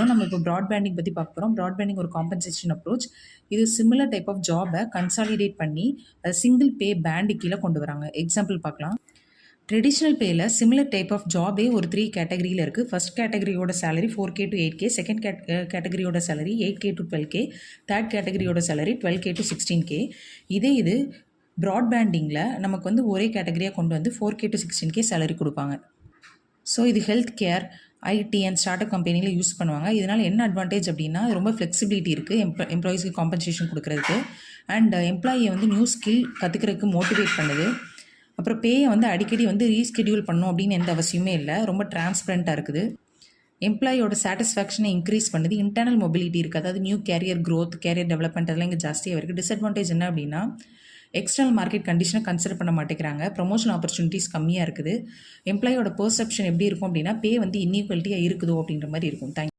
நம்ம இப்போ ப்ராட்பேண்டிங் பற்றி பார்க்க போகிறோம். ப்ராட்பேண்டிங் ஒரு காம்பன்சேஷன் அப்ரோச். இது சிமிலர் டைப் ஆஃப் ஜாபை கன்சாலிடேட் பண்ணி அதை சிங்கிள் பே பேண்டு கீழே கொண்டு வராங்க. எக்ஸாம்பிள் பார்க்கலாம். ட்ரெடிஷ்னல் பேயில் சிமிலர் டைப் ஆஃப் ஜாபே ஒரு 3 கேட்டகரியில் இருக்குது. ஃபர்ஸ்ட் கேட்டகரியோட salary 4K to 8K, second கேட்டகரியோட salary 8K to 12K, third கேட்டகரியோட சேலரி 12K to 16K. இது ப்ராட்பேண்டிங்கில் நமக்கு வந்து ஒரே கேட்டகரியாக கொண்டு வந்து 4K to 16K சேலரி கொடுப்பாங்க. ஸோ இது health care, IT and start up கம்பெனியில் யூஸ் பண்ணுவாங்க. இதனால் என்ன அட்வான்டேஜ் அப்படின்னா ரொம்ப ஃப்ளெக்சிபிலிட்டி இருக்குது எம்ப்ளாயீஸ்க்கு காம்பன்சேஷன் கொடுக்குறதுக்கு. அண்ட் எம்ப்ளாயியை வந்து நியூ ஸ்கில் கற்றுக்கிறதுக்கு மோட்டிவேட் பண்ணுது. அப்புறம் பேயை வந்து அடிக்கடி வந்து ரீஸ்கெடியூல் பண்ணணும் அப்படின்னு எந்த அவசியமே இல்லை. ரொம்ப டிரான்ஸ்பரண்ட்டாக இருக்குது. எம்ப்ளாயோட சாட்டிஸ்ஃபேக்ஷனை இன்க்ரீஸ் பண்ணுது. இன்டர்னல் மொபிலிட்டி இருக்குது. அதாவது new career growth, career development அதெல்லாம் இங்கே ஜாஸ்தியாக இருக்குது. டிஸ்அட்வான்டேஜ் என்ன அப்படின்னா எக்ஸ்டர்னல் மார்க்கெட் கண்டிஷனை கன்சிடர் பண்ண மாட்டேங்கிறாங்க. ப்ரொமோஷன் ஆப்பர்ச்சுனிட்டிஸ் கம்மியாக இருக்குது. எம்ப்ளாயோட பெர்செப்ஷன் எப்படி இருக்கும் அப்படின்னா பே வந்து இன்இக்வாலிட்டியாக இருக்குதோ அப்படின்ற மாதிரி இருக்கும். தேங்க்யூ.